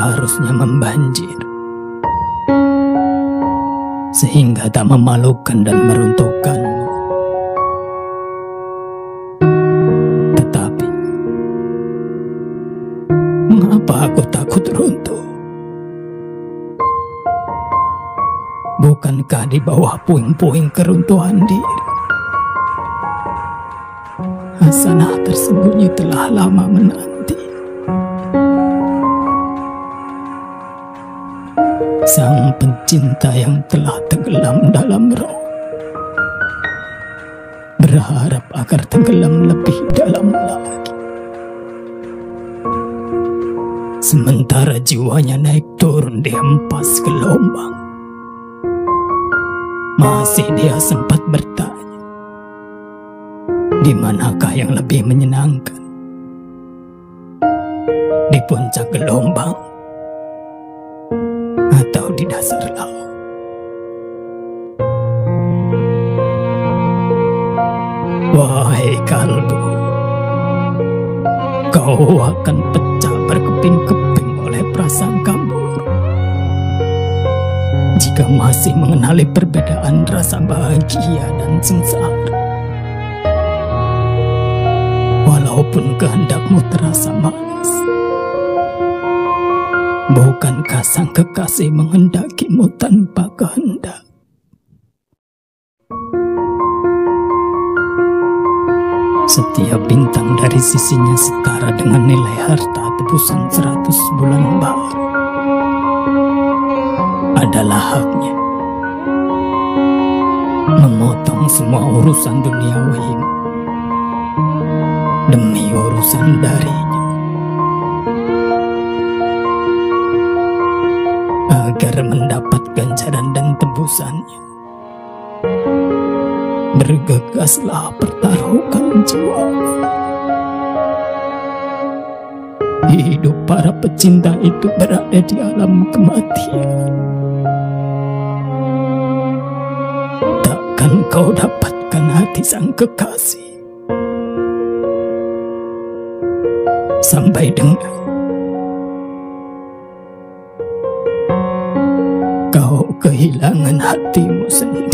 Harusnya membanjir sehingga tak memalukan dan meruntuhkanmu. Tetapi mengapa aku takut runtuh? Bukankah di bawah puing-puing keruntuhan diri hasanah tersembunyi telah lama menanti? Sang pencinta yang telah tenggelam dalam roh berharap agar tenggelam lebih dalam lagi, sementara jiwanya naik turun di hempas gelombang. Masih dia sempat bertanya, di manakah yang lebih menyenangkan? Di puncak gelombang atau di dasar laut? Wahai kalbu, kau akan pecah berkeping-keping oleh prasangka buruk jika masih mengenali perbedaan rasa bahagia dan sengsara. Walaupun kehendakmu terasa manis, bukankah sang kekasih menghendakimu tanpa kehendak? Setiap bintang dari sisinya setara dengan nilai harta tebusan 100 bulan baru. Adalah haknya memotong semua urusan duniawi demi urusan darinya, agar mendapat ganjaran dan tebusannya. Bergegaslah pertaruhkan jiwa. Hidup para pecinta itu berada di alam kematian. Takkan kau dapatkan hati sang kekasih sampai dengan kau kehilangan hatimu sendiri.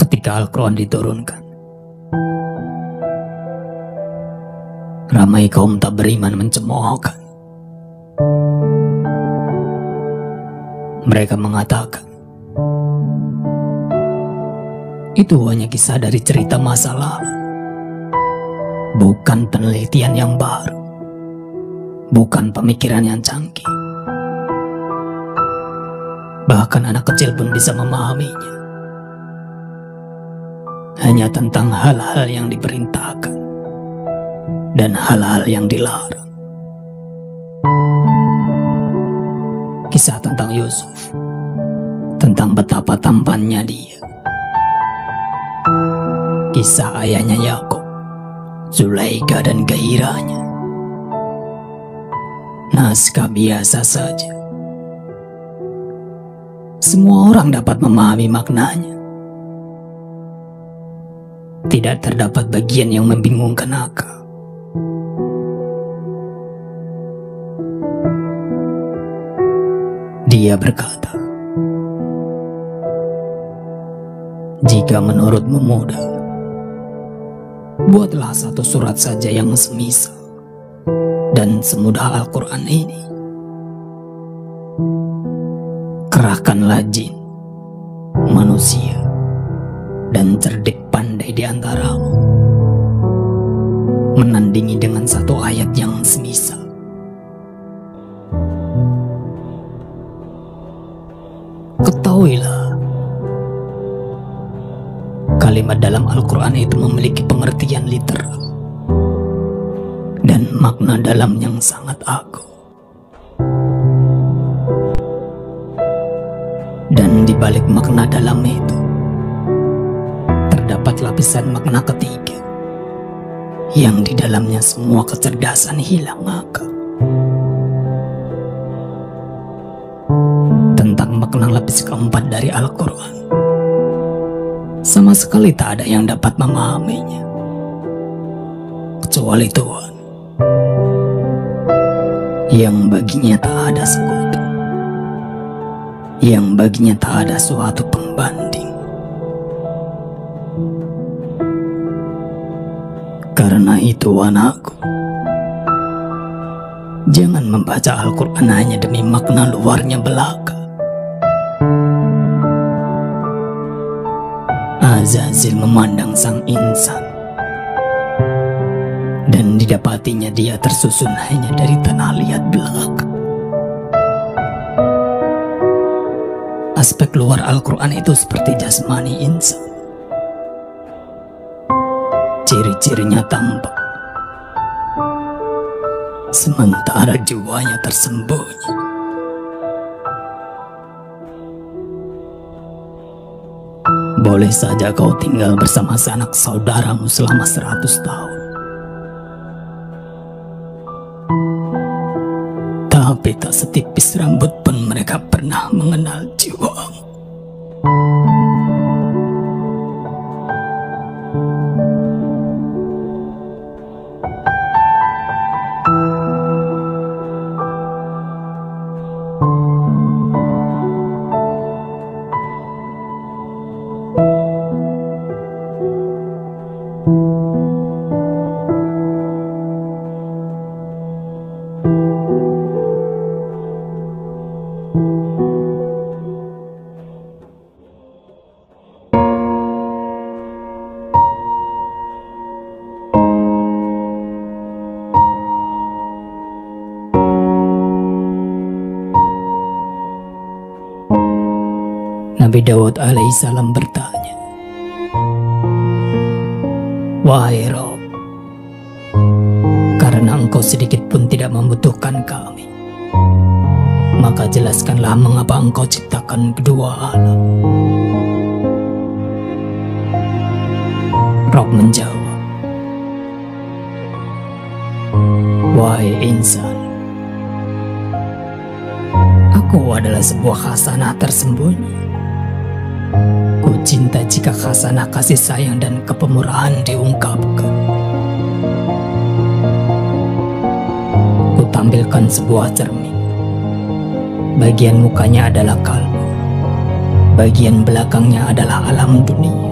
Ketika Al-Quran diturunkan, ramai kaum tak beriman mencemoohkan. Mereka mengatakan, itu hanya kisah dari cerita masa lalu, bukan penelitian yang baru, bukan pemikiran yang canggih. Bahkan anak kecil pun bisa memahaminya. Hanya tentang hal-hal yang diperintahkan dan hal-hal yang dilarang. Kisah tentang Yusuf, tentang betapa tampannya dia. Kisah ayahnya Yakub, Zulaikha dan gairahnya. Naskah biasa saja. Semua orang dapat memahami maknanya. Tidak terdapat bagian yang membingungkan akal. Dia berkata, jika menurutmu mudah, buatlah satu surat saja yang semisal dan semudah Al-Quran ini. Kerahkanlah jin, manusia, dan cerdik pandai di antaramu, menandingi dengan satu ayat yang semisal. Ketahuilah, kalimat dalam Al-Quran itu memiliki pengertian literal dan makna dalam yang sangat agung. Dan di balik makna dalam itu terdapat lapisan makna ketiga, yang di dalamnya semua kecerdasan hilang akal. Tentang makna lapis keempat dari Al-Quran, sama sekali tak ada yang dapat memahaminya kecuali Tuhan, yang baginya tak ada sekutu, yang baginya tak ada suatu pembanding. Karena itu anakku, jangan membaca Al-Quran hanya demi makna luarnya belaka. Azazil memandang sang insan, dan didapatinya dia tersusun hanya dari tanah liat belaka. Aspek luar Al-Quran itu seperti jasmani insan, ciri-cirinya tampak, sementara jiwanya tersembunyi. Boleh saja kau tinggal bersama sanak saudaramu selama 100 tahun, tapi tak setipis rambut pun mereka pernah mengenal jiwamu. Nabi Daud alaihissalam bertanya, "Wahai Rob, karena engkau sedikit pun tidak membutuhkan kami, maka jelaskanlah mengapa engkau ciptakan kedua alam." Rob menjawab, "Wahai insan, aku adalah sebuah khasanah tersembunyi. Ku cinta jika khasanah kasih sayang dan kepemurahan diungkapkan. Ku tampilkan sebuah cermin. Bagian mukanya adalah kalbu, bagian belakangnya adalah alam dunia.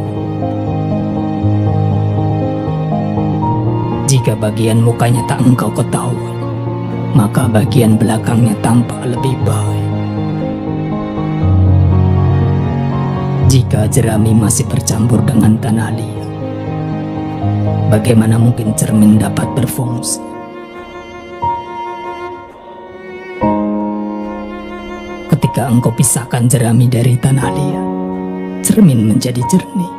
Jika bagian mukanya tak engkau ketahui, maka bagian belakangnya tampak lebih baik. Jika jerami masih bercampur dengan tanah liat, bagaimana mungkin cermin dapat berfungsi? Ketika engkau pisahkan jerami dari tanah liat, cermin menjadi jernih.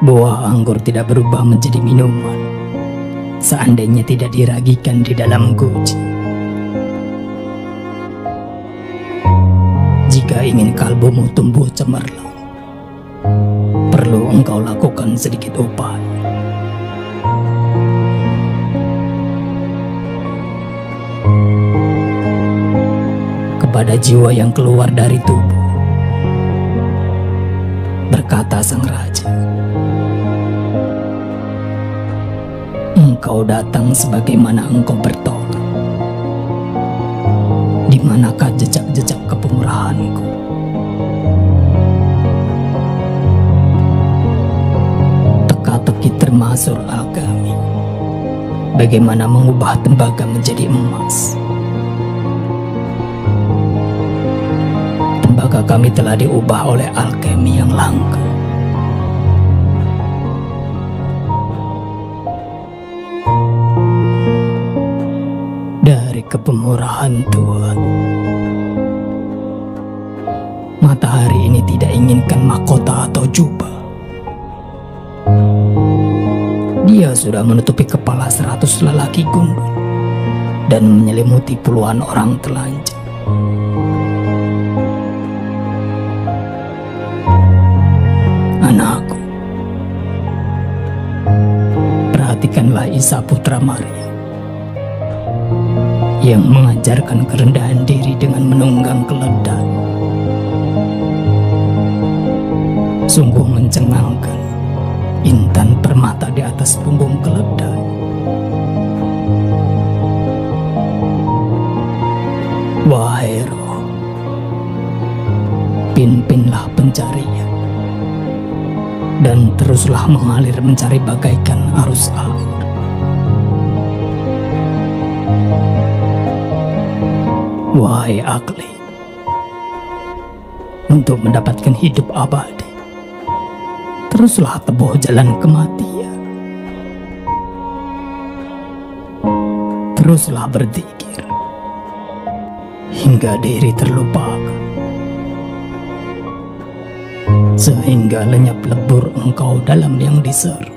Buah anggur tidak berubah menjadi minuman seandainya tidak diragikan di dalam guci. Jika ingin kalbumu tumbuh cemerlang, perlu engkau lakukan sedikit upaya. Kepada jiwa yang keluar dari tubuh, berkata sang raja, engkau datang sebagaimana engkau bertolak. Di manakah jejak-jejak kepemurahanku? Teka-teki termasuk alkami, bagaimana mengubah tembaga menjadi emas. Apakah kami telah diubah oleh alkemi yang langka? Dari kepemurahan Tuhan, matahari ini tidak inginkan mahkota atau jubah. Dia sudah menutupi kepala 100 lelaki gundul dan menyelimuti puluhan orang telanjang. Anakku, perhatikanlah Isa putra Maria yang mengajarkan kerendahan diri dengan menunggang keledai. Sungguh mencengangkan intan permata di atas punggung keledai. Wahai roh, pimpinlah pencarian dan teruslah mengalir mencari bagaikan arus air. Wahai akli, untuk mendapatkan hidup abadi, teruslah tempuh jalan kematian. Teruslah berzikir hingga diri terlupakan, sehingga lenyap lebur engkau dalam yang diseru,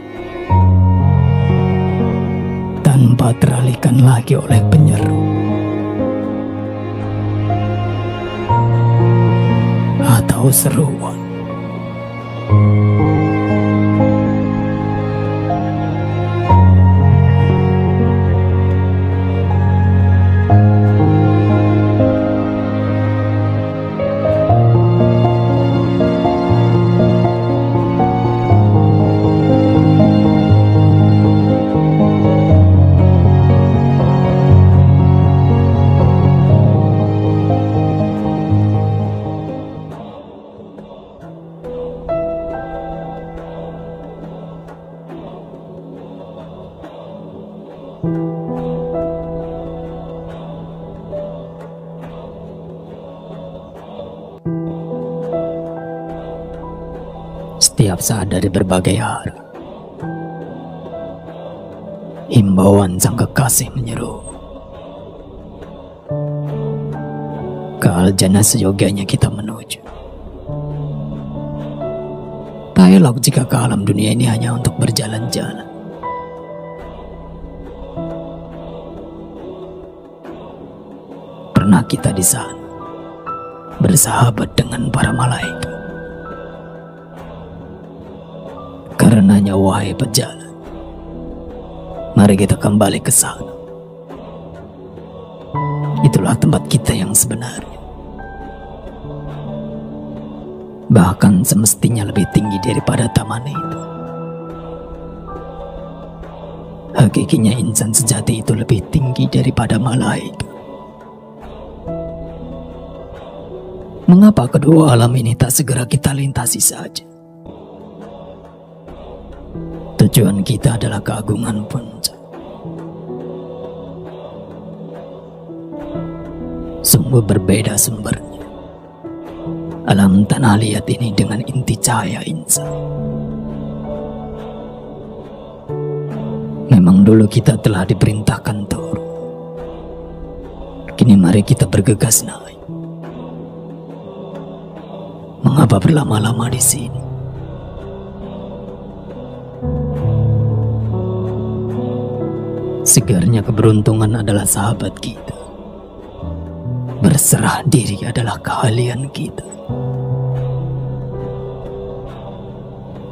tanpa teralihkan lagi oleh penyeru atau seruan. Setiap saat dari berbagai arah, himbauan sang kekasih menyeru, ke aljana seyogianya kita menuju. Tak elok jika ke alam dunia ini hanya untuk berjalan-jalan. Pernah kita di sana bersahabat dengan para malaikat. Karenanya wahai pejalan, mari kita kembali ke sana. Itulah tempat kita yang sebenarnya. Bahkan semestinya lebih tinggi daripada taman itu. Hakikinya insan sejati itu lebih tinggi daripada malaikat. Mengapa kedua alam ini tak segera kita lintasi saja? Tujuan kita adalah keagungan puncak. Sungguh berbeda sumbernya alam tanah liat ini dengan inti cahaya insan. Memang dulu kita telah diperintahkan turun. Kini mari kita bergegas naik. Mengapa berlama-lama di sini? Segarnya keberuntungan adalah sahabat kita. Berserah diri adalah keahlian kita.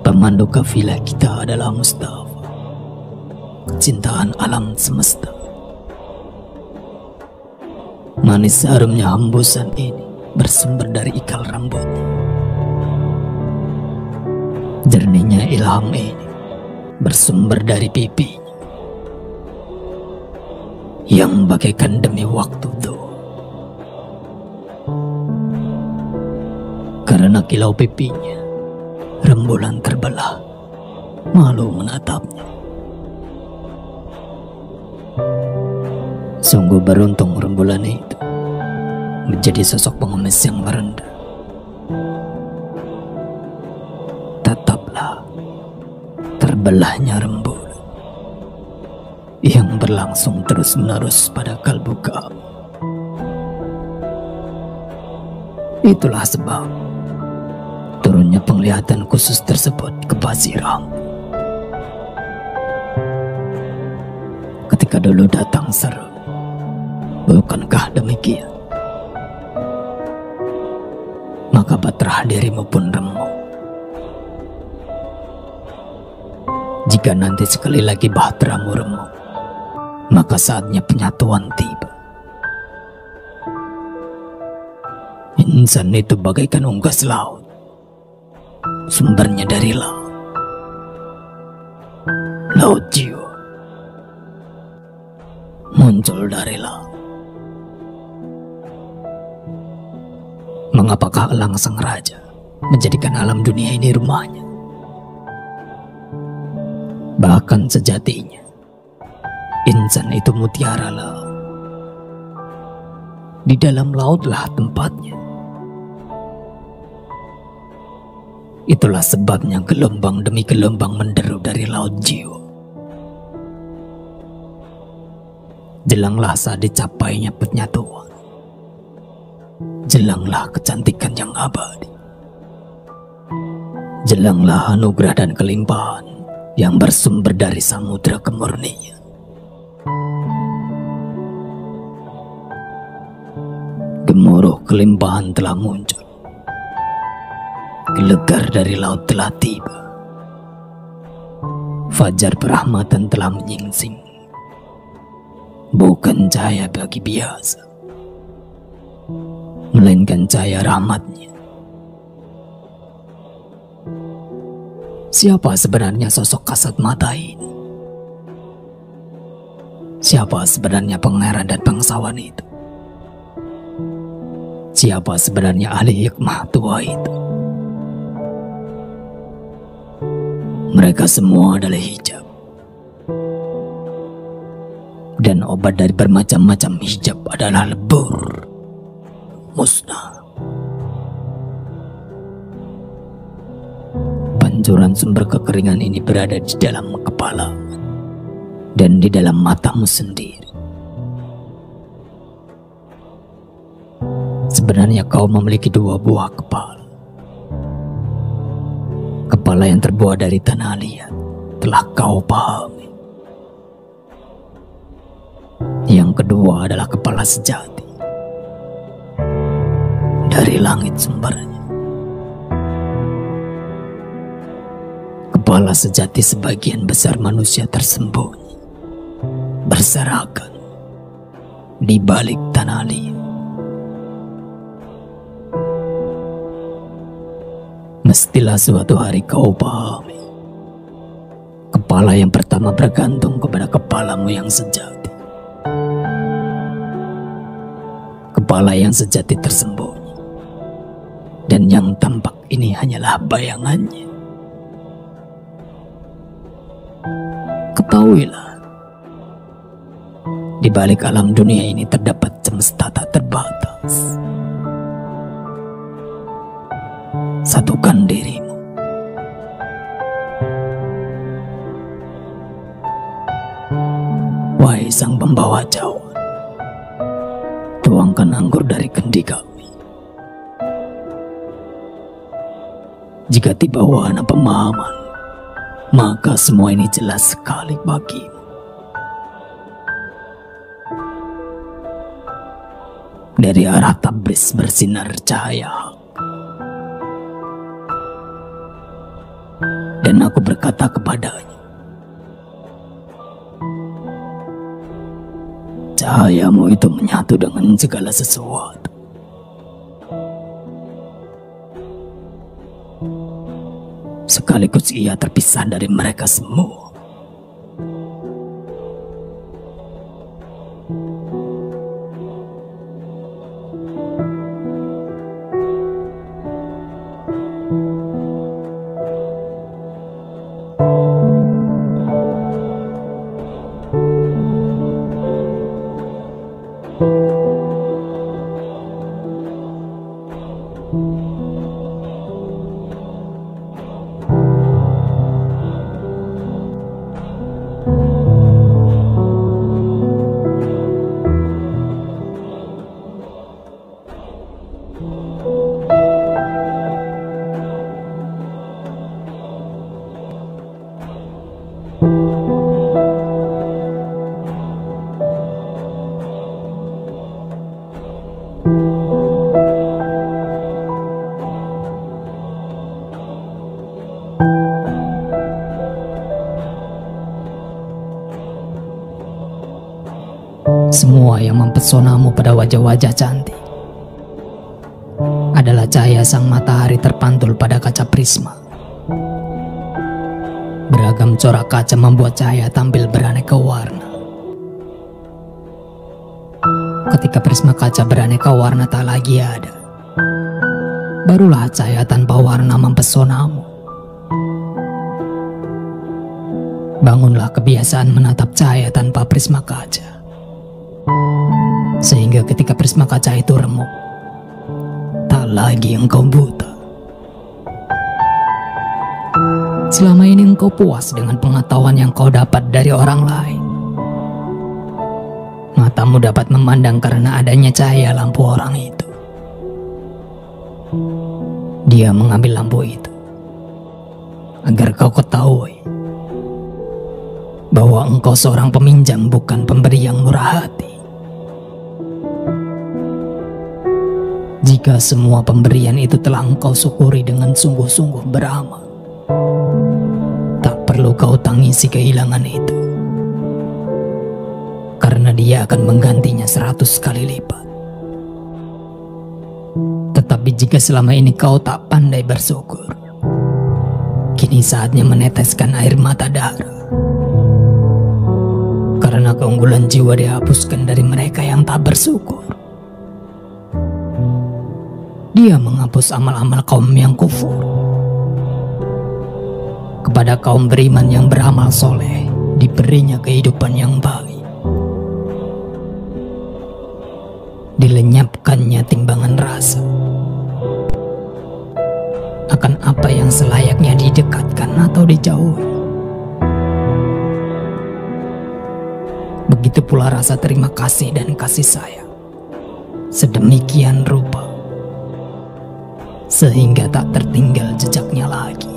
Pemandu kafilah kita adalah Mustafa, kecintaan alam semesta. Manis harumnya hembusan ini bersumber dari ikal rambutnya. Jernihnya ilham ini bersumber dari pipinya yang bagaikan demi waktu doa. Karena kilau pipinya, rembulan terbelah, malu menatapnya. Sungguh beruntung rembulan itu menjadi sosok pengemis yang merendah, Sebelahnya rembulan yang berlangsung terus-menerus pada kalbu kamu. Itulah sebab turunnya penglihatan khusus tersebut ke basiram. Ketika dulu datang seru, bukankah demikian? Maka batrah dirimu pun remuk. Jika nanti sekali lagi bahteramu remuk, maka saatnya penyatuan tiba. Insan itu bagaikan unggas laut, sumbernya dari laut. Laut jiwa muncul dari laut. Mengapakah elang sang raja menjadikan alam dunia ini rumahnya? Bahkan sejatinya insan itu mutiara laut. Di dalam lautlah tempatnya. Itulah sebabnya gelombang demi gelombang menderu dari laut jiwa. Jelanglah saat dicapainya penyatuan. Jelanglah kecantikan yang abadi. Jelanglah anugerah dan kelimpahan yang bersumber dari samudera kemurnian. Gemuruh kelimpahan telah muncul. Gelegar dari laut telah tiba. Fajar perahmatan telah menyingsing. Bukan cahaya bagi biasa, melainkan cahaya rahmatnya. Siapa sebenarnya sosok kasat mata ini? Siapa sebenarnya pangeran dan bangsawan itu? Siapa sebenarnya ahli hikmah tua itu? Mereka semua adalah hijab. Dan obat dari bermacam-macam hijab adalah lebur, musnah. Pancuran sumber kekeringan ini berada di dalam kepala dan di dalam matamu sendiri. Sebenarnya kau memiliki dua buah kepala. Kepala yang terbuat dari tanah liat telah kau pahami. Yang kedua adalah kepala sejati. Dari langit sumbernya. Kepala sejati sebagian besar manusia tersembunyi, berserakan di balik tanah liat. Mestilah suatu hari kau pahami, kepala yang pertama bergantung kepada kepalamu yang sejati. Kepala yang sejati tersembunyi, dan yang tampak ini hanyalah bayangannya. Ketahuilah, di balik alam dunia ini terdapat semesta tak terbatas. Satukan dirimu. Wahai sang pembawa cawan, tuangkan anggur dari kendi kami. Jika tiba wahana pemahaman, maka semua ini jelas sekali bagimu. Dari arah Tabris bersinar cahaya hak. Dan aku berkata kepadanya, cahayamu itu menyatu dengan segala sesuatu. Sekaligus ia terpisah dari mereka semua. Semua yang mempesonamu pada wajah-wajah cantik adalah cahaya sang matahari terpantul pada kaca prisma. Beragam corak kaca membuat cahaya tampil beraneka warna. Ketika prisma kaca beraneka warna tak lagi ada, barulah cahaya tanpa warna mempesonamu. Bangunlah kebiasaan menatap cahaya tanpa prisma kaca, sehingga ketika prisma kaca itu remuk, tak lagi engkau buta. Selama ini engkau puas dengan pengetahuan yang kau dapat dari orang lain. Matamu dapat memandang karena adanya cahaya lampu orang itu. Dia mengambil lampu itu agar kau ketahui bahwa engkau seorang peminjam, bukan pemberi yang murah hati. Jika semua pemberian itu telah engkau syukuri dengan sungguh-sungguh beramal, tak perlu kau tangisi kehilangan itu, karena dia akan menggantinya 100 kali lipat. Tetapi jika selama ini kau tak pandai bersyukur, kini saatnya meneteskan air mata darah, karena keunggulan jiwa dihapuskan dari mereka yang tak bersyukur. Dia menghapus amal-amal kaum yang kufur. Kepada kaum beriman yang beramal soleh diberinya kehidupan yang baik. Dilenyapkannya timbangan rasa akan apa yang selayaknya didekatkan atau dijauhi. Begitu pula rasa terima kasih dan kasih sayang, sedemikian rupa sehingga tak tertinggal jejaknya lagi.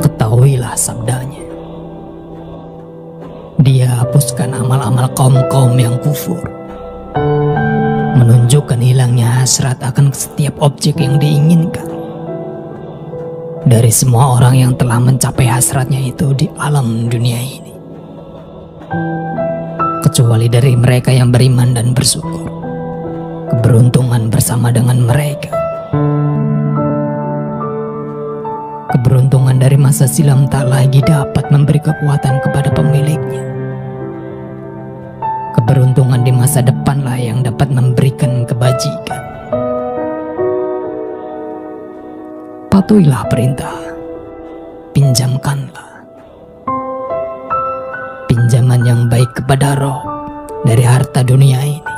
Ketahuilah sabdanya, dia hapuskan amal-amal kaum-kaum yang kufur, menunjukkan hilangnya hasrat akan setiap objek yang diinginkan dari semua orang yang telah mencapai hasratnya itu di alam dunia ini, kecuali dari mereka yang beriman dan bersyukur. Keberuntungan bersama dengan mereka. Keberuntungan dari masa silam tak lagi dapat memberi kekuatan kepada pemiliknya. Keberuntungan di masa depanlah yang dapat memberikan kebajikan. Patuhilah perintah, pinjamkanlah. Pinjaman yang baik kepada roh dari harta dunia ini,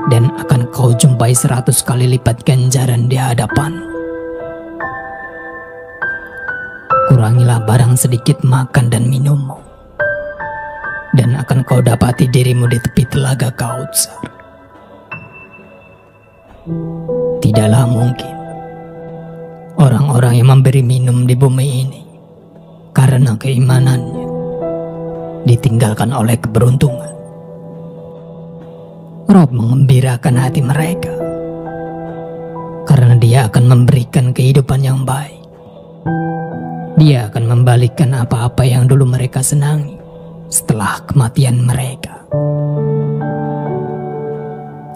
dan akan kau jumpai 100 kali lipat ganjaran di hadapan. Kurangilah barang sedikit makan dan minummu, dan akan kau dapati dirimu di tepi telaga Kautsar. Tidaklah mungkin orang-orang yang memberi minum di bumi ini karena keimanannya ditinggalkan oleh keberuntungan. Rob mengembirakan hati mereka karena dia akan memberikan kehidupan yang baik. Dia akan membalikkan apa-apa yang dulu mereka senangi setelah kematian mereka.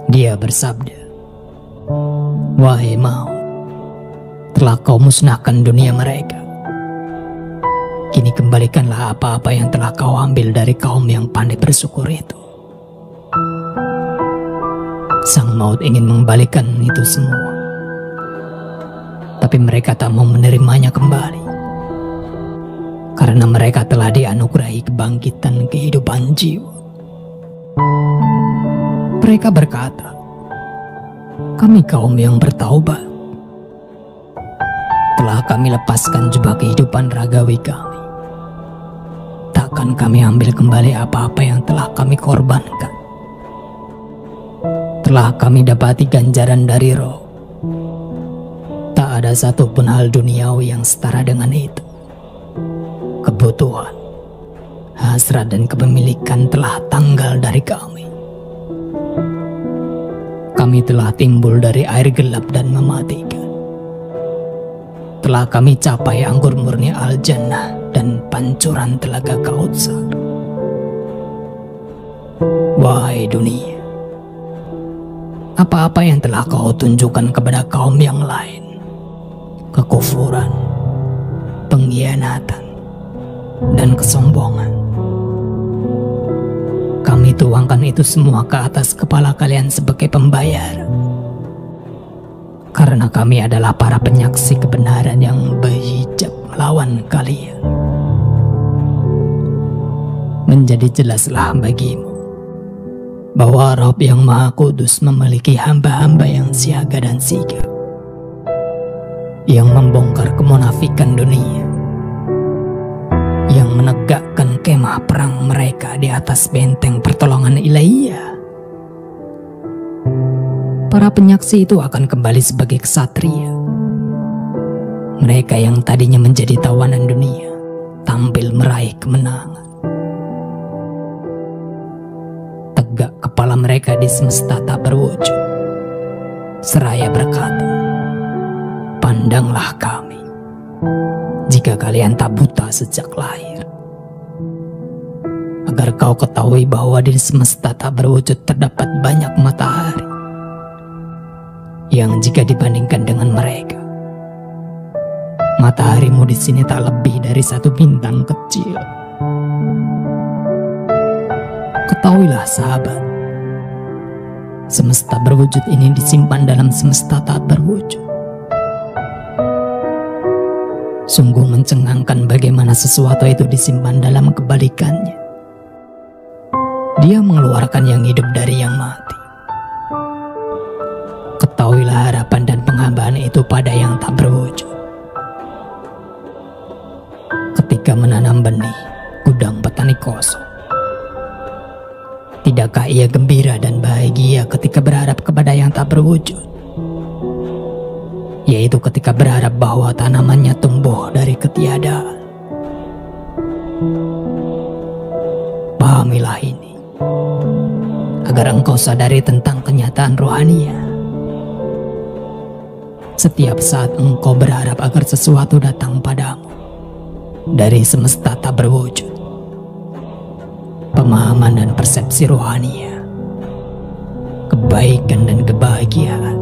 Dia bersabda, "Wahai maut, telah kau musnahkan dunia mereka. Kini kembalikanlah apa-apa yang telah kau ambil dari kaum yang pandai bersyukur itu." Sang maut ingin mengembalikan itu semua, tapi mereka tak mau menerimanya kembali, karena mereka telah dianugerahi kebangkitan kehidupan jiwa. Mereka berkata, "Kami kaum yang bertaubat. Telah kami lepaskan jubah kehidupan ragawi kami. Takkan kami ambil kembali apa-apa yang telah kami korbankan. Telah kami dapati ganjaran dari roh. Tak ada satupun hal duniawi yang setara dengan itu. Kebutuhan, hasrat dan kepemilikan telah tanggal dari kami. Kami telah timbul dari air gelap dan mematikan. Telah kami capai anggur murni al-jannah dan pancuran telaga Kautsar. Wahai dunia, apa-apa yang telah kau tunjukkan kepada kaum yang lain, kekufuran, pengkhianatan, dan kesombongan, kami tuangkan itu semua ke atas kepala kalian sebagai pembayar. Karena kami adalah para penyaksi kebenaran yang berhijab melawan kalian. Menjadi jelaslah bagimu bahwa Rabb yang Maha Kudus memiliki hamba-hamba yang siaga dan sigap, yang membongkar kemunafikan dunia, yang menegakkan kemah perang mereka di atas benteng pertolongan ilahiyah. Para penyaksi itu akan kembali sebagai ksatria. Mereka yang tadinya menjadi tawanan dunia tampil meraih kemenangan. Tegak kepala mereka di semesta tak berwujud, seraya berkata, "Pandanglah kami, jika kalian tak buta sejak lahir, agar kau ketahui bahwa di semesta tak berwujud terdapat banyak matahari, yang jika dibandingkan dengan mereka, mataharimu di sini tak lebih dari satu bintang kecil." Ketahuilah sahabat, semesta berwujud ini disimpan dalam semesta tak berwujud. Sungguh mencengangkan bagaimana sesuatu itu disimpan dalam kebalikannya. Dia mengeluarkan yang hidup dari yang mati. Ketahuilah harapan dan penghambaan itu pada yang tak berwujud. Ketika menanam benih, gudang petani kosong. Tidakkah ia gembira dan bahagia ketika berharap kepada yang tak berwujud? Yaitu ketika berharap bahwa tanamannya tumbuh dari ketiadaan. Pahamilah ini, agar engkau sadari tentang kenyataan rohania. Setiap saat engkau berharap agar sesuatu datang padamu dari semesta tak berwujud, pemahaman dan persepsi rohania, kebaikan dan kebahagiaan,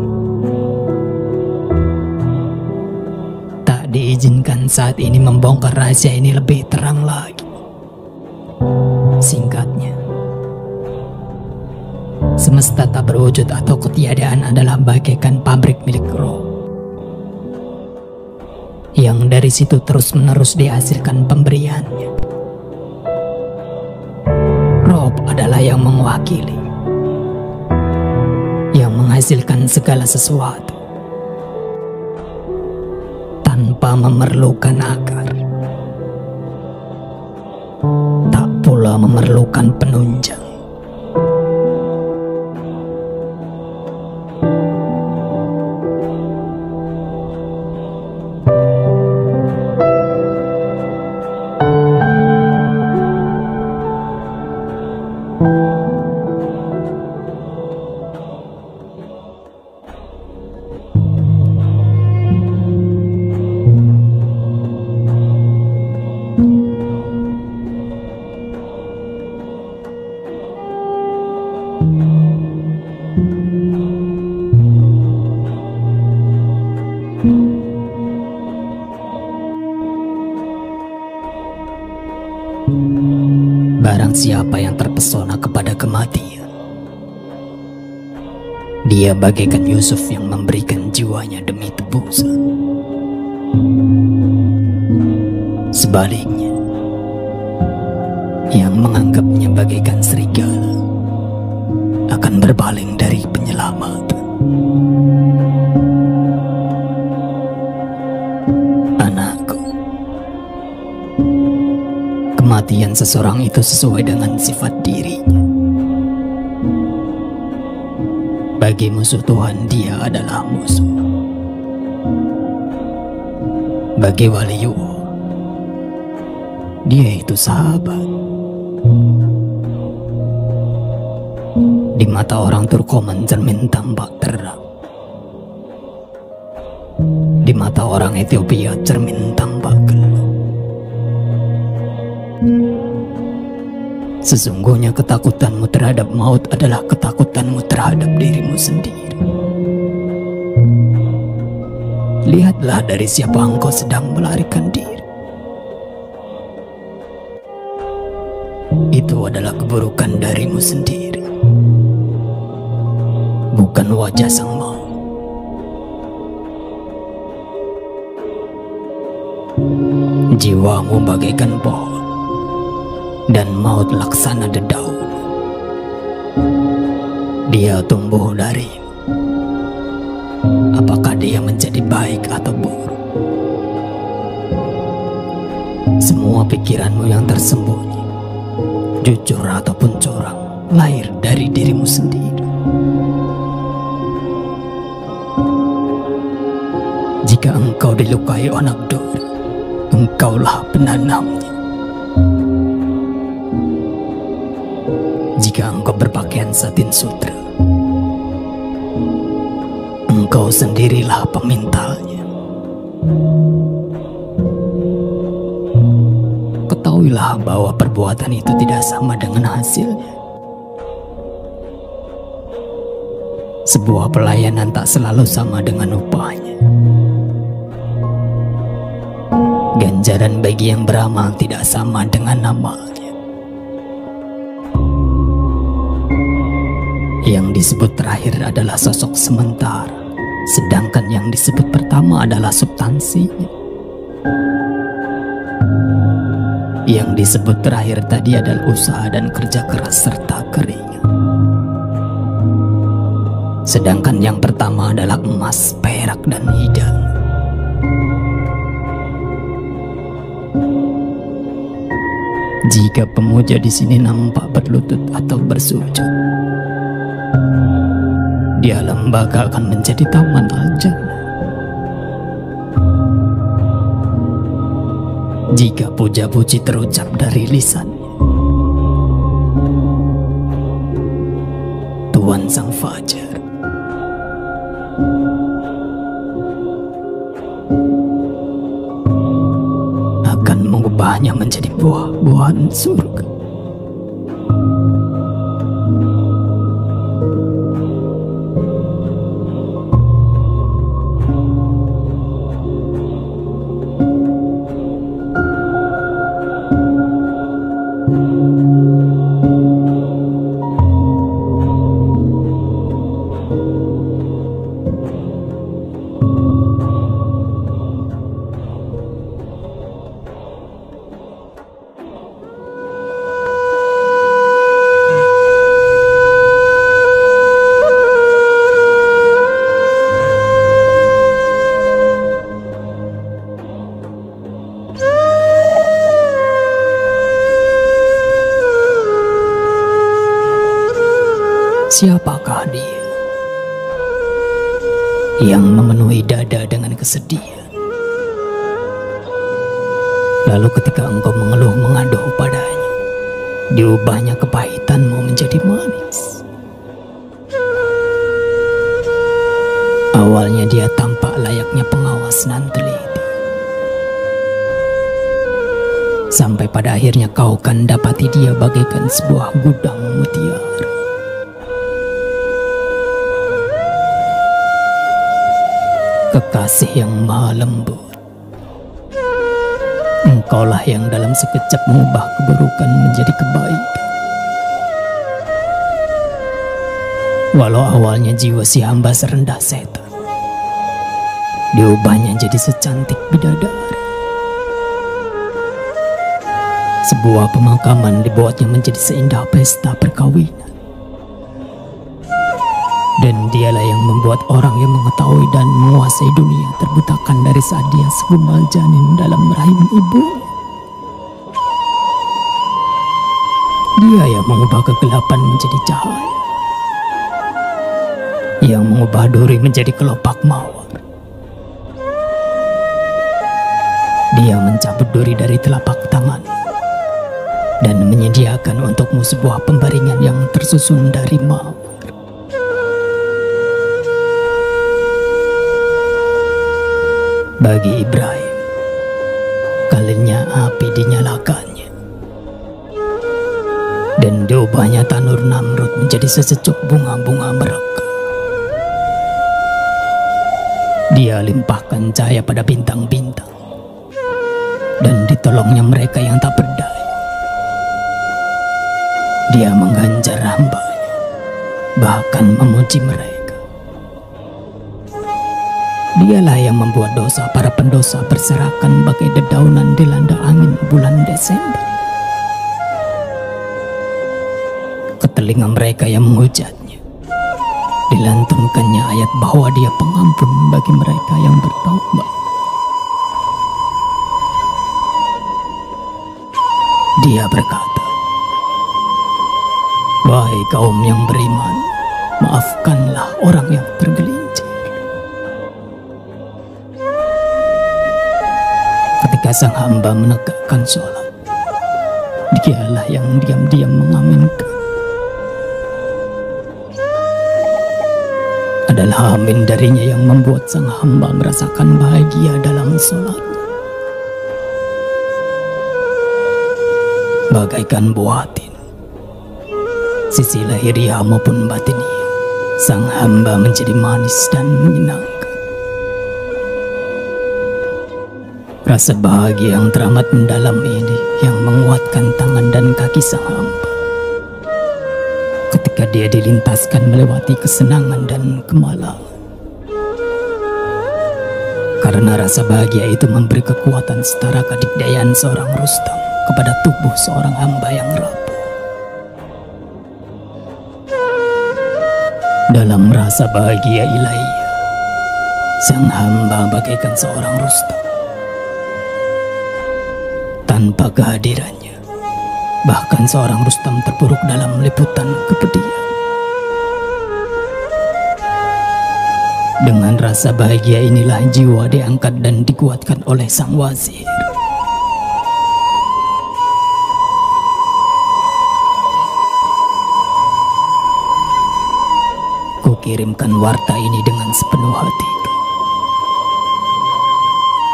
tak diizinkan saat ini membongkar rahasia ini lebih terang lagi. Singkatnya, semesta tak berwujud atau ketiadaan adalah bagaikan pabrik milik roh, yang dari situ terus-menerus dihasilkan pemberiannya. Rob adalah yang mewakili, yang menghasilkan segala sesuatu tanpa memerlukan akar, tak pula memerlukan penunjang. Barang siapa yang terpesona kepada kematian, dia bagaikan Yusuf yang memberikan jiwanya demi tebusan. Sebaliknya, yang menganggapnya bagaikan serigala akan berpaling dari penyelamatan. Anakku, kematian seseorang itu sesuai dengan sifat dirinya. Bagi musuh Tuhan, dia adalah musuh. Bagi waliullah, dia itu sahabat. Di mata orang Turkoman, cermin tampak terang. Di mata orang Ethiopia, cermin tampak gelap. Sesungguhnya ketakutanmu terhadap maut adalah ketakutanmu terhadap dirimu sendiri. Lihatlah dari siapa engkau sedang melarikan diri. Itu adalah keburukan darimu sendiri, bukan wajah sang maut. Jiwamu bagaikan pohon, dan maut laksana dedaun. Dia tumbuh darimu. Apakah dia menjadi baik atau buruk? Semua pikiranmu yang tersembunyi, jujur ataupun curang, lahir dari dirimu sendiri. Jika engkau dilukai onak duri, engkaulah penanamnya. Jika engkau berpakaian satin sutra, engkau sendirilah pemintalnya. Ketahuilah bahwa perbuatan itu tidak sama dengan hasilnya. Sebuah pelayanan tak selalu sama dengan upahnya. Ganjaran bagi yang beramal tidak sama dengan amalnya. Yang disebut terakhir adalah sosok sementara, sedangkan yang disebut pertama adalah substansinya. Yang disebut terakhir tadi adalah usaha dan kerja keras serta keringat. Sedangkan yang pertama adalah emas, perak, dan hidang. Jika pemuja di sini nampak berlutut atau bersujud, dia lembaga akan menjadi taman al-jannah. Jika puja-puji terucap dari lisannya, Tuhan sang fajar akan mengubahnya menjadi buah-buahan surga. Siapakah dia yang memenuhi dada dengan kesedihan? Lalu ketika engkau mengeluh mengaduh padanya, diubahnya kepahitanmu menjadi manis. Awalnya dia tampak layaknya pengawas nan teliti, sampai pada akhirnya kau kan dapati dia bagaikan sebuah gudang mutiara. Kekasih yang maha lembut, engkaulah yang dalam sekejap mengubah keburukan menjadi kebaikan. Walau awalnya jiwa si hamba serendah setan, diubahnya jadi secantik bidadari. Sebuah pemakaman dibuatnya menjadi seindah pesta perkawinan. Dan dialah yang membuat orang yang mengetahui dan menguasai dunia terbutakan dari saat dia segumpal janin dalam rahim ibunya. Dia yang mengubah kegelapan menjadi cahaya, yang mengubah duri menjadi kelopak mawar. Dia mencabut duri dari telapak tangan dan menyediakan untukmu sebuah pembaringan yang tersusun dari mawar. Bagi Ibrahim, kalinya api dinyalakannya, Diubahnya tanur Namrud menjadi sesejuk bunga-bunga mereka. Dia limpahkan cahaya pada bintang-bintang, dan ditolongnya mereka yang tak berdaya. Dia mengganjar hambanya, bahkan memuji mereka. Dialah yang membuat dosa para pendosa berserakan bagai dedaunan dilanda angin bulan Desember. Ke telinga mereka yang menghujatnya, dilantunkannya ayat bahwa dia pengampun bagi mereka yang bertaubat. Dia berkata, "Wahai kaum yang beriman, maafkanlah orang yang tergelincir." Ketika sang hamba menegakkan sholat, dialah yang diam-diam mengaminkan. Adalah amin darinya yang membuat sang hamba merasakan bahagia dalam sholatnya. Bagaikan buatin, sisi lahiriah maupun batiniah, sang hamba menjadi manis dan menyenangkan. Rasa bahagia yang teramat mendalam ini yang menguatkan tangan dan kaki sang hamba ketika dia dilintaskan melewati kesenangan dan kemalangan. Karena rasa bahagia itu memberi kekuatan setara kedikdayaan seorang Rustam kepada tubuh seorang hamba yang rapuh. Dalam rasa bahagia ilahiyah, sang hamba bagaikan seorang Rustam. Tanpa kehadirannya, bahkan seorang Rustam terpuruk dalam liputan kepedihan. Dengan rasa bahagia inilah jiwa diangkat dan dikuatkan oleh sang wazir. Kukirimkan warta ini dengan sepenuh hatiku.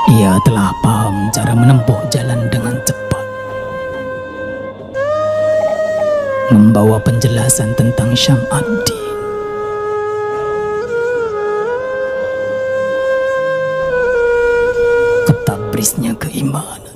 Ia telah paham cara menempuh jalan dengan cepat, membawa penjelasan tentang Syam ad-Din. Ketabrisnya keimanan.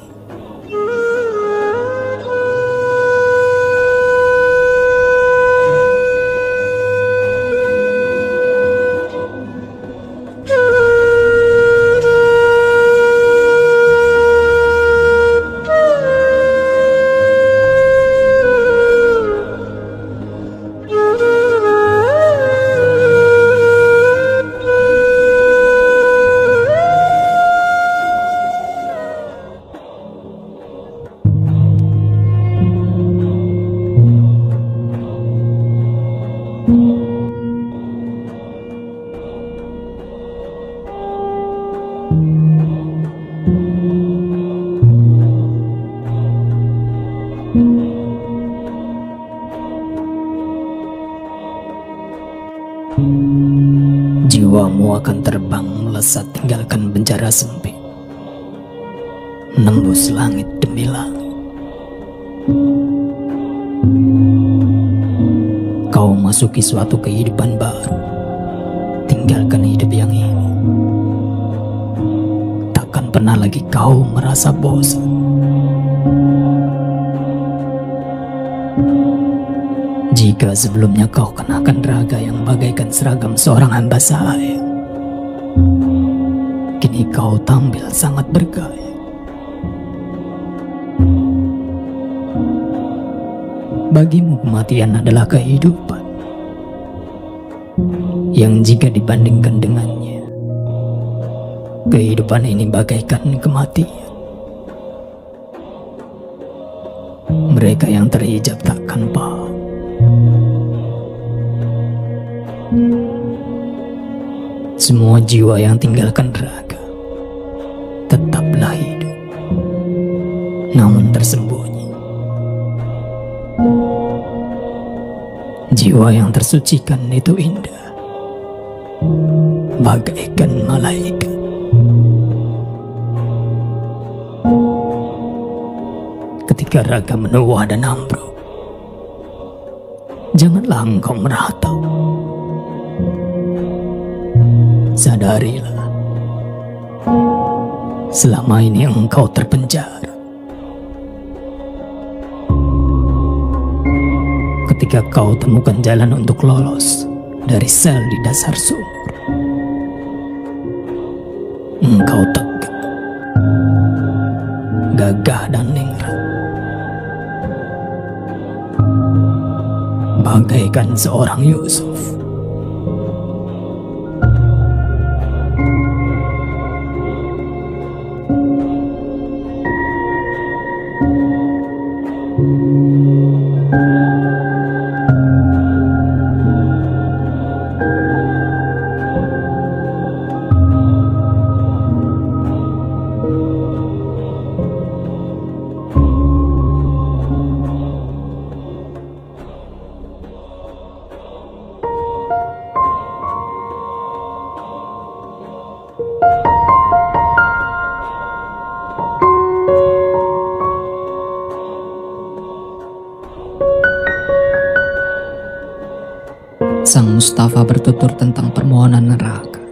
Jiwamu akan terbang melesat tinggalkan penjara sempit, menembus langit demi langit. Kau masuki suatu kehidupan baru, tinggalkan hidup yang ini. Takkan pernah lagi kau merasa bosan. Jika sebelumnya kau kenakan raga yang bagaikan seragam seorang hamba sahaya, kini kau tampil sangat bergaya. Bagimu kematian adalah kehidupan, yang jika dibandingkan dengannya, kehidupan ini bagaikan kematian. Mereka yang terhijab takkan paham. Semua jiwa yang tinggalkan raga tetaplah hidup, namun tersembunyi. Jiwa yang tersucikan itu indah, bagaikan malaikat. Ketika raga menua dan ambruk, Janganlah engkau meratap. Sadarilah, selama ini engkau terpenjara. Ketika kau temukan jalan untuk lolos dari sel di dasar sumur, engkau tegak, gagah dan ningrat, bagaikan seorang Yusuf. Sang Mustafa bertutur tentang permohonan neraka.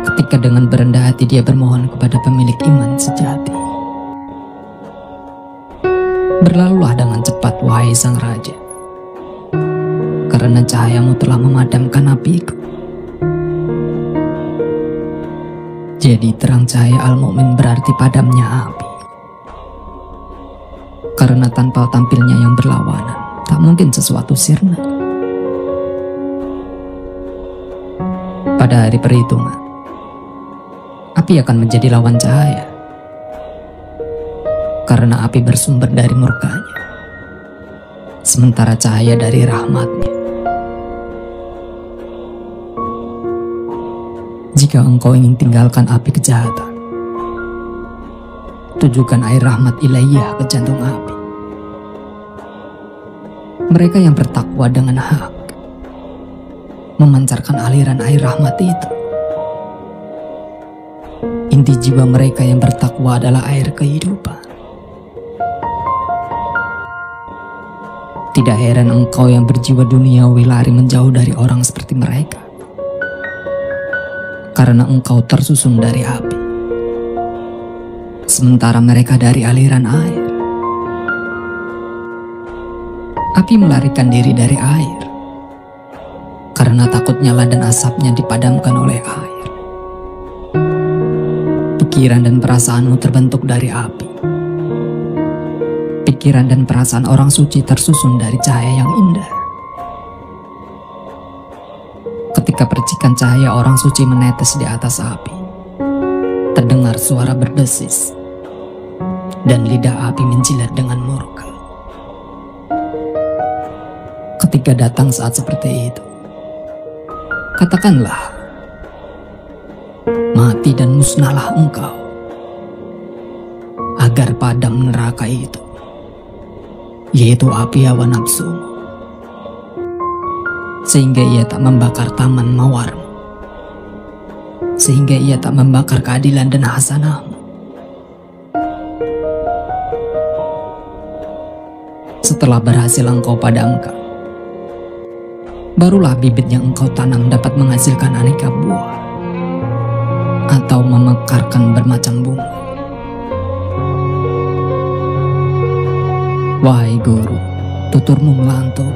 Ketika dengan berendah hati dia bermohon kepada pemilik iman sejati. Berlalulah dengan cepat wahai sang raja, karena cahayamu telah memadamkan apiku. Jadi terang cahaya Al-Mu'min berarti padamnya api. Karena tanpa tampilnya yang berlawanan, tak mungkin sesuatu sirna. Pada hari perhitungan, api akan menjadi lawan cahaya. Karena api bersumber dari murkanya, sementara cahaya dari rahmatnya. Jika engkau ingin tinggalkan api kejahatan, tujukan air rahmat ilahiyah ke jantung api. Mereka yang bertakwa dengan hak memancarkan aliran air rahmat itu. Inti jiwa mereka yang bertakwa adalah air kehidupan. Tidak heran engkau yang berjiwa duniawi lari menjauh dari orang seperti mereka, karena engkau tersusun dari api, sementara mereka dari aliran air. Api melarikan diri dari air, karena takut nyala dan asapnya dipadamkan oleh air. Pikiran dan perasaanmu terbentuk dari api. Pikiran dan perasaan orang suci tersusun dari cahaya yang indah. Ketika percikan cahaya orang suci menetes di atas api, terdengar suara berdesis, dan lidah api menjilat dengan murka. Ketika datang saat seperti itu, katakanlah, mati dan musnahlah engkau, agar padam neraka itu, yaitu api hawa nafsumu, sehingga ia tak membakar taman mawarmu, sehingga ia tak membakar keadilan dan hasanahmu. Setelah berhasil engkau padamkan, barulah bibit yang engkau tanam dapat menghasilkan aneka buah atau memekarkan bermacam bunga. Wahai guru, tuturmu melantur.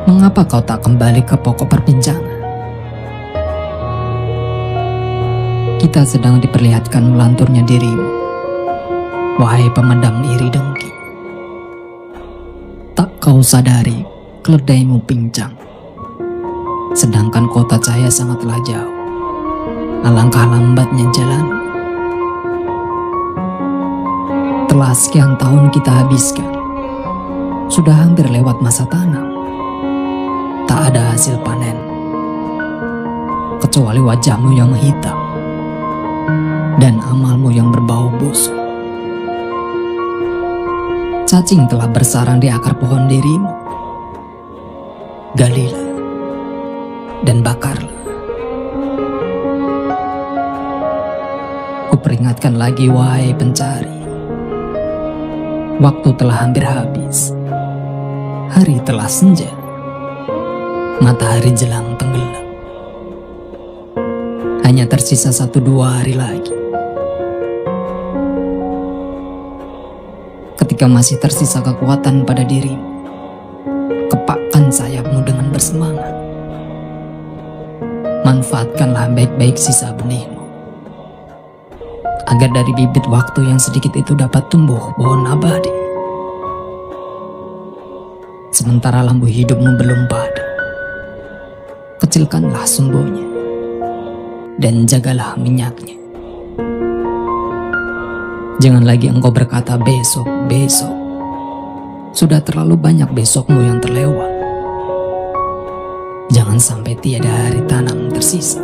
Mengapa kau tak kembali ke pokok perbincangan? Kita sedang diperlihatkan melanturnya dirimu, wahai pemendam iri dengki. Tak kau sadari keledaimu pincang, sedangkan kota cahaya sangatlah jauh. Alangkah lambatnya jalan. Telah sekian tahun kita habiskan, sudah hampir lewat masa tanam. Tak ada hasil panen, kecuali wajahmu yang hitam dan amalmu yang berbau busuk. Cacing telah bersarang di akar pohon dirimu. Galilah dan bakarlah. Kuperingatkan lagi wahai pencari, Waktu telah hampir habis. Hari telah senja. Matahari jelang tenggelam. Hanya tersisa 1-2 hari lagi. Ketika masih tersisa kekuatan pada dirimu, kepakkan sayapmu dengan bersemangat. Manfaatkanlah baik-baik sisa benihmu, agar dari bibit waktu yang sedikit itu dapat tumbuh pohon abadi. Sementara lampu hidupmu belum padam, kecilkanlah sumbunya dan jagalah minyaknya. Jangan lagi engkau berkata besok, besok. Sudah terlalu banyak besokmu yang terlewat. Jangan sampai tiada hari tanam tersisa.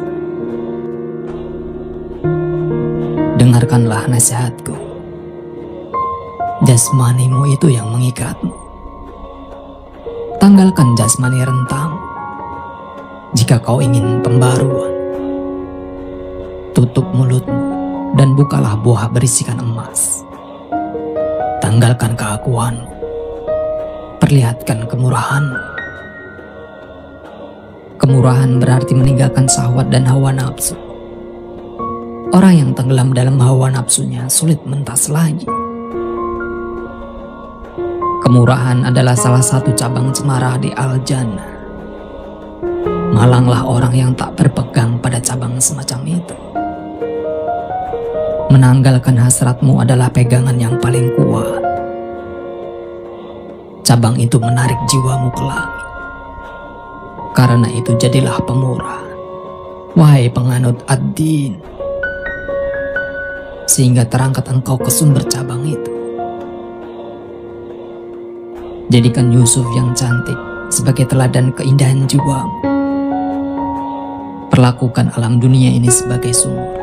Dengarkanlah nasihatku. Jasmanimu itu yang mengikatmu. Tanggalkan jasmani rentamu. Jika kau ingin pembaruan, tutup mulutmu dan bukalah buah berisikan emas. Tanggalkan keakuanmu. Perlihatkan kemurahanmu. Kemurahan berarti meninggalkan syahwat dan hawa nafsu. Orang yang tenggelam dalam hawa nafsunya sulit mentas lagi. Kemurahan adalah salah satu cabang cemara di Al-Jannah. Malanglah orang yang tak berpegang pada cabang semacam itu. Menanggalkan hasratmu adalah pegangan yang paling kuat. Cabang itu menarik jiwamu ke langit. Karena itu jadilah pemurah, wahai penganut ad-din, sehingga terangkat engkau ke sumber cabang itu. Jadikan Yusuf yang cantik sebagai teladan keindahan jiwamu. Perlakukan alam dunia ini sebagai sumur.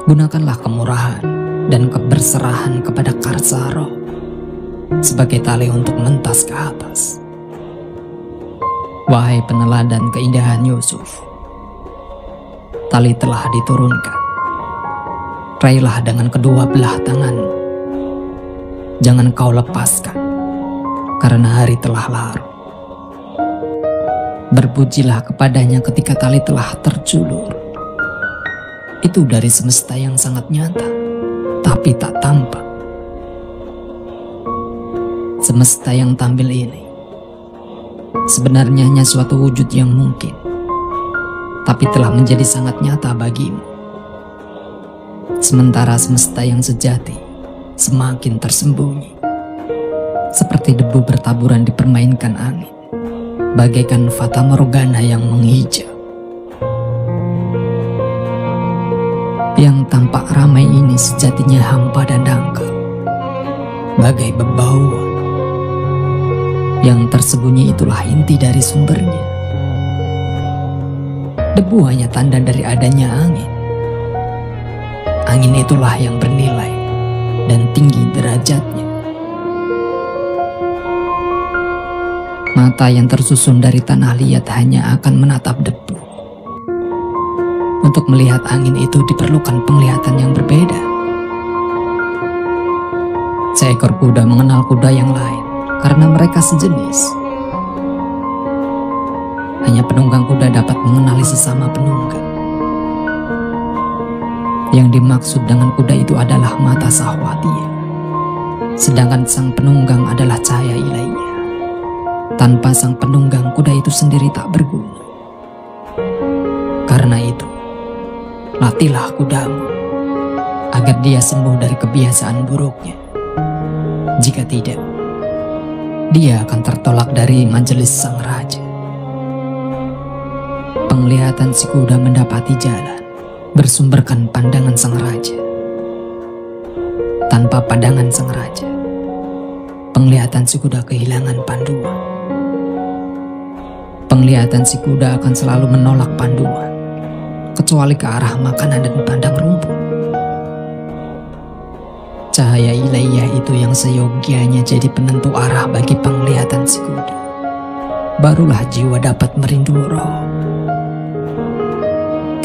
Gunakanlah kemurahan dan keberserahan kepada karsa roh sebagai tali untuk mentas ke atas. Wahai peneladan keindahan Yusuf, tali telah diturunkan. Raihlah dengan kedua belah tanganmu. Jangan kau lepaskan, karena hari telah larut. Berpujilah kepadanya ketika tali telah terjulur. Itu dari semesta yang sangat nyata, tapi tak tampak. Semesta yang tampil ini sebenarnya hanya suatu wujud yang mungkin, tapi telah menjadi sangat nyata bagimu. Sementara semesta yang sejati semakin tersembunyi, seperti debu bertaburan dipermainkan angin, bagaikan fata morgana yang menghijau. Yang tampak ramai ini sejatinya hampa dan dangkal, bagai bebauan. Yang tersembunyi itulah inti dari sumbernya. Debu hanya tanda dari adanya angin. Angin itulah yang bernilai dan tinggi derajatnya. Mata yang tersusun dari tanah liat hanya akan menatap debu. Untuk melihat angin itu diperlukan penglihatan yang berbeda. Seekor kuda mengenal kuda yang lain karena mereka sejenis. Hanya penunggang kuda dapat mengenali sesama penunggang. Yang dimaksud dengan kuda itu adalah mata sahwatiyah, sedangkan sang penunggang adalah cahaya ilahiyah. Tanpa sang penunggang, kuda itu sendiri tak berguna. Karena itu, latihlah kudamu agar dia sembuh dari kebiasaan buruknya. Jika tidak, dia akan tertolak dari majelis sang raja. Penglihatan si kuda mendapati jalan bersumberkan pandangan sang raja. Tanpa pandangan sang raja, penglihatan si kuda kehilangan panduan. Penglihatan si kuda akan selalu menolak panduan, kecuali ke arah makanan dan padang rumput. Cahaya ilahiyah itu yang seyogianya jadi penentu arah bagi penglihatan si kuda. Barulah jiwa dapat merindu roh.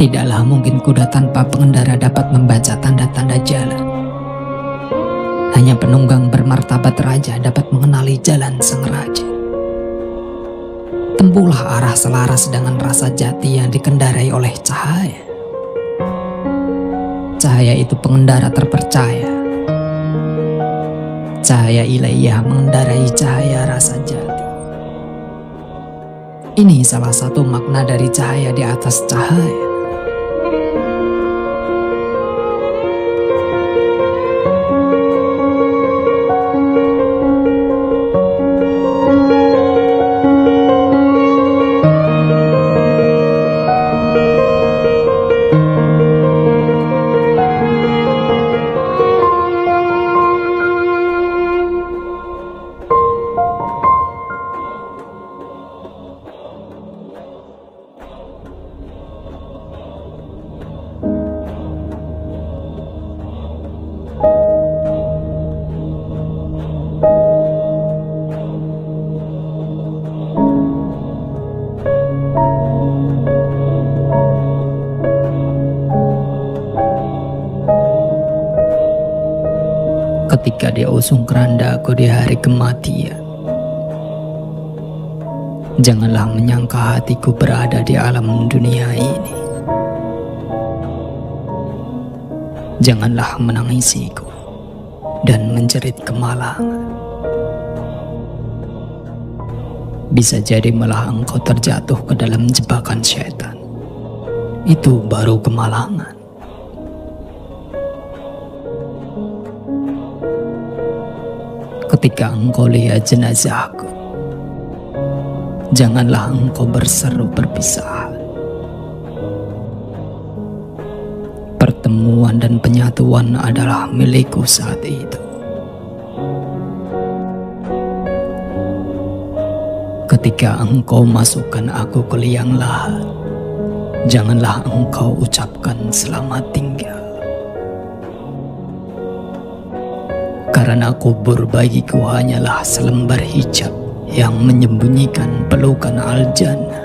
Tidaklah mungkin kuda tanpa pengendara dapat membaca tanda-tanda jalan. Hanya penunggang bermartabat raja dapat mengenali jalan sang raja. Tempuhlah arah selaras dengan rasa jati yang dikendarai oleh cahaya. Cahaya itu pengendara terpercaya. Cahaya ilahiyah mengendarai cahaya rasa jati. Ini salah satu makna dari cahaya di atas cahaya. Ketika dia usung kerandaku di hari kematian, janganlah menyangka hatiku berada di alam dunia ini. Janganlah menangisiku dan menjerit kemalangan. Bisa jadi malah engkau terjatuh ke dalam jebakan setan. Itu baru kemalangan. Ketika engkau lihat jenazahku, janganlah engkau berseru perpisahan. Pertemuan dan penyatuan adalah milikku saat itu. Ketika engkau masukkan aku ke liang lahat, janganlah engkau ucapkan selamat tinggal. Karena kubur bagiku hanyalah selembar hijab yang menyembunyikan pelukan al-jannah.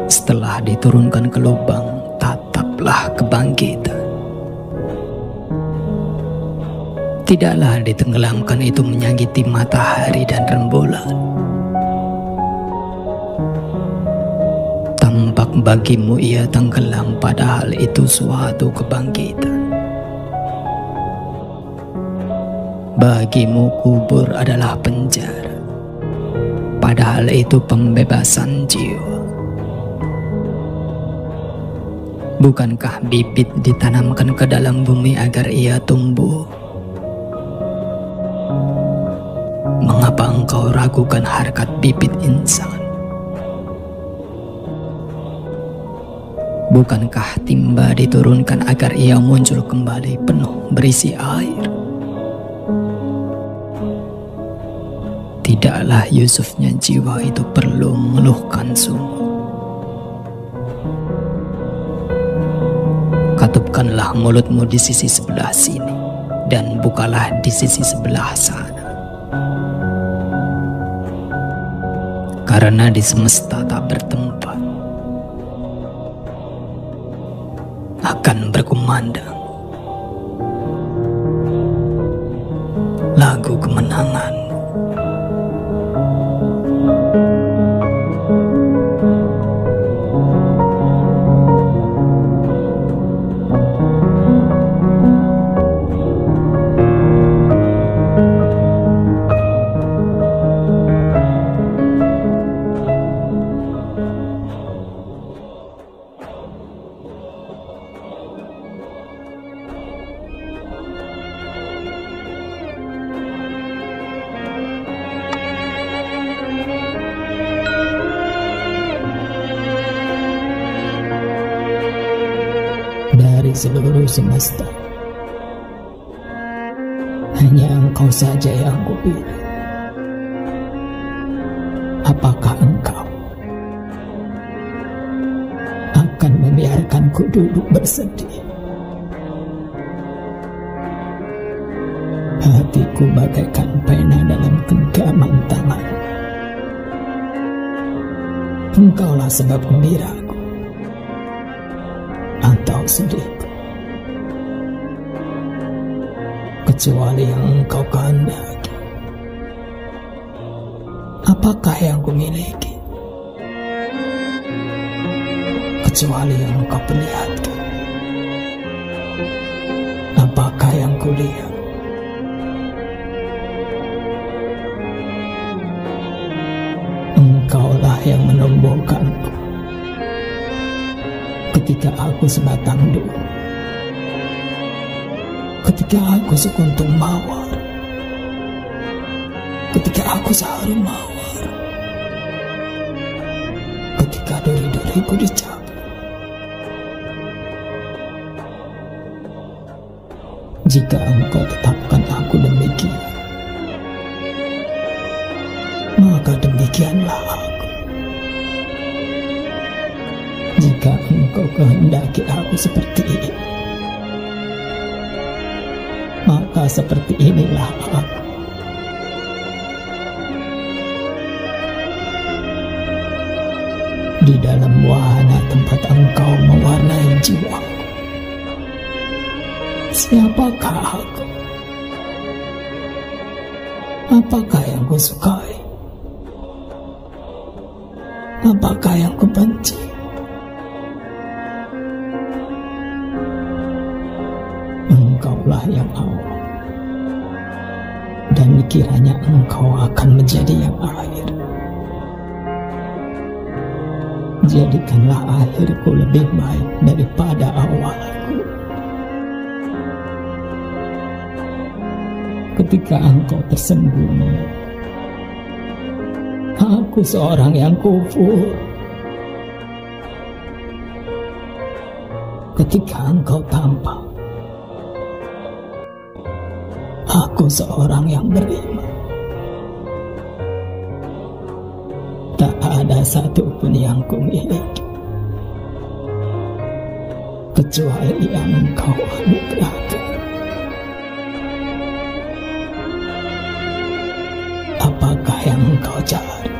Setelah diturunkan ke lubang, tataplah kebangkitan. Tidaklah ditenggelamkan itu menyakiti matahari dan rembulan. Tampak bagimu ia tenggelam, padahal itu suatu kebangkitan. Bagimu kubur adalah penjara, padahal itu pembebasan jiwa. Bukankah bibit ditanamkan ke dalam bumi agar ia tumbuh? Mengapa engkau ragukan harkat bibit insan? Bukankah timba diturunkan agar ia muncul kembali penuh berisi air? Tidaklah Yusufnya jiwa itu perlu mengeluhkan sumur. Katupkanlah mulutmu di sisi sebelah sini dan bukalah di sisi sebelah sana. Karena di semesta tak bertempat akan berkumandang lagu kemenangan. Dari seluruh semesta, hanya engkau saja yang kupilih. Apakah engkau akan membiarkanku duduk bersedih? Hatiku bagaikan pena dalam genggaman tangan. Engkaulah sebab gembiraku atau sedihku. kecuali yang engkau kehendaki. Apakah yang kumiliki kecuali yang engkau perlihatkan? Apakah yang kulihat? Engkaulah yang menumbuhkanku ketika aku sebatang dulu, ketika aku sekuntum mawar, ketika aku seharum mawar, ketika duri-duriku dicabut. Jika engkau tetapkan aku demikian, maka demikianlah aku. Jika engkau kehendaki aku seperti ini, maka seperti inilah aku. Di dalam wahana tempat engkau mewarnai jiwaku, siapakah aku? Apakah yang kusukai? Apakah yang kubenci? Engkaulah yang awal, dan kiranya engkau akan menjadi yang akhir. Jadikanlah akhirku lebih baik daripada awalku. Ketika engkau tersembunyi, aku seorang yang kufur. Ketika engkau tampak, aku seorang yang beriman. Tak ada satupun yang kumiliki kecuali yang engkau anugerahkan. Apakah yang engkau cari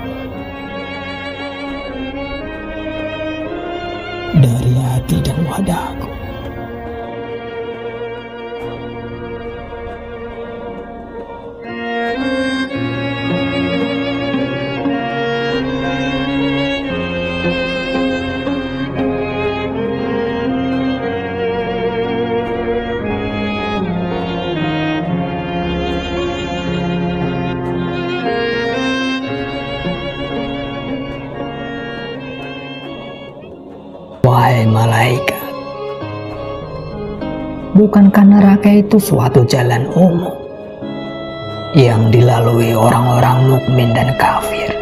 dari hati dan wadahku? Wahai malaikat, bukankah neraka itu suatu jalan umum yang dilalui orang-orang mukmin dan kafir?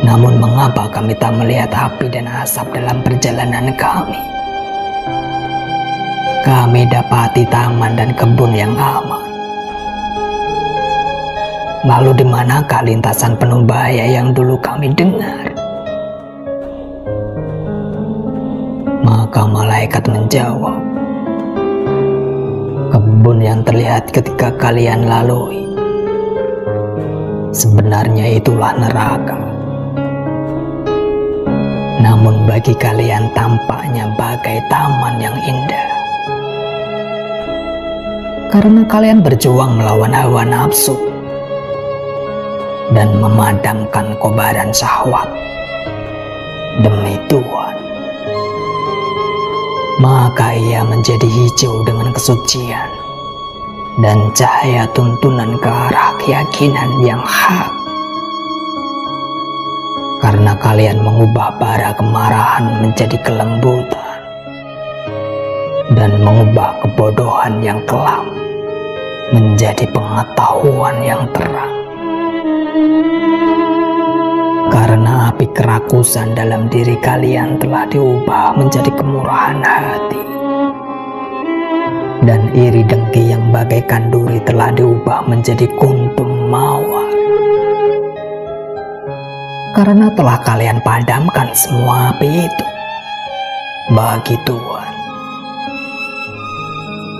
Namun mengapa kami tak melihat api dan asap dalam perjalanan kami? Kami dapati taman dan kebun yang aman. Lalu di manakah lintasan penuh bahaya yang dulu kami dengar? Maka malaikat menjawab, kebun yang terlihat ketika kalian lalui, sebenarnya itulah neraka. Namun bagi kalian tampaknya bagai taman yang indah. Karena kalian berjuang melawan hawa nafsu dan memadamkan kobaran syahwat demi Tuhan, maka ia menjadi hijau dengan kesucian dan cahaya tuntunan ke arah keyakinan yang hak. Karena kalian mengubah bara kemarahan menjadi kelembutan dan mengubah kebodohan yang kelam menjadi pengetahuan yang terang. Karena api kerakusan dalam diri kalian telah diubah menjadi kemurahan hati, dan iri dengki yang bagaikan duri telah diubah menjadi kuntum mawar. Karena telah kalian padamkan semua api itu bagi Tuhan,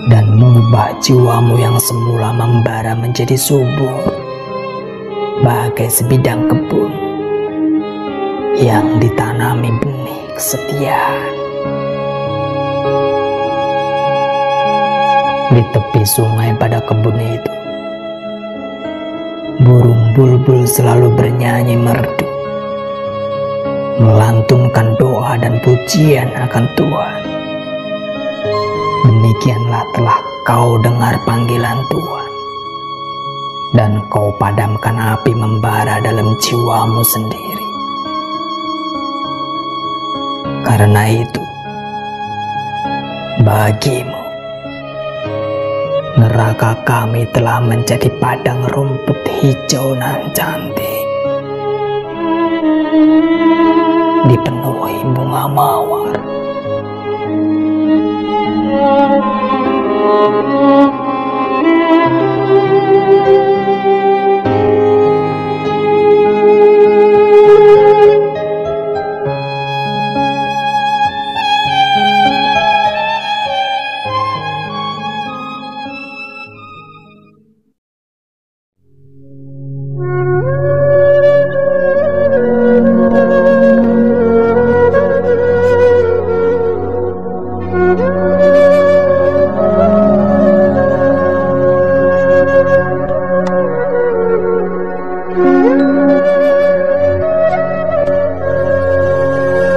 dan mengubah jiwamu yang semula membara menjadi subur bagai sebidang kebun yang ditanami benih kesetiaan. Di tepi sungai pada kebun itu, burung bulbul selalu bernyanyi merdu, melantunkan doa dan pujian akan Tuhan. Demikianlah telah kau dengar panggilan Tuhan, dan kau padamkan api membara dalam jiwamu sendiri. Karena itu, bagimu, neraka kami telah menjadi padang rumput hijau nan cantik, dipenuhi bunga mawar.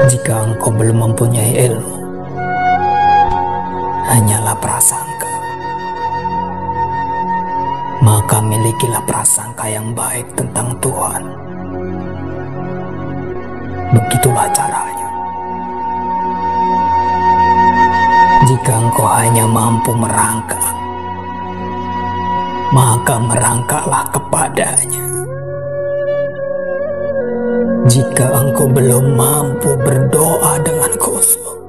Jika engkau belum mempunyai ilmu, hanyalah prasangka, maka milikilah prasangka yang baik tentang Tuhan. Begitulah caranya. Jika engkau hanya mampu merangkak, maka merangkaklah kepadanya. Jika engkau belum mampu berdoa dengan khusyuk,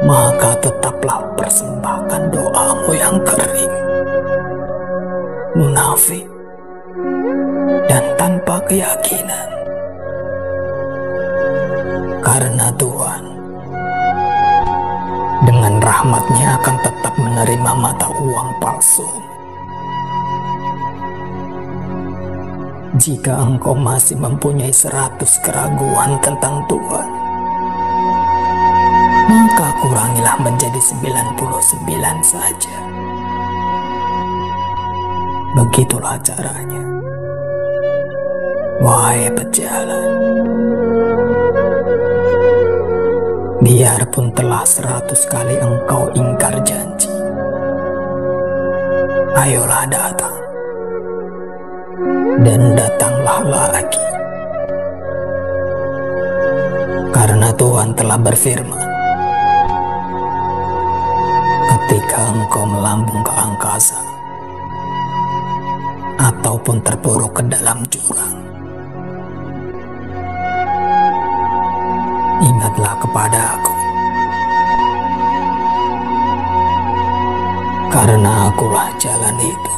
maka tetaplah persembahkan doamu yang kering, munafik, dan tanpa keyakinan. Karena Tuhan dengan rahmat-Nya akan tetap menerima mata uang palsu. Jika engkau masih mempunyai 100 keraguan tentang Tuhan, maka kurangilah menjadi 99 saja. Begitulah caranya, wahai pejalan. Biarpun telah 100 kali engkau ingkar janji, ayolah datang. Dan datanglah lagi. Karena Tuhan telah berfirman, ketika engkau melambung ke angkasa, ataupun terpuruk ke dalam jurang, ingatlah kepada Aku, karena Akulah jalan itu,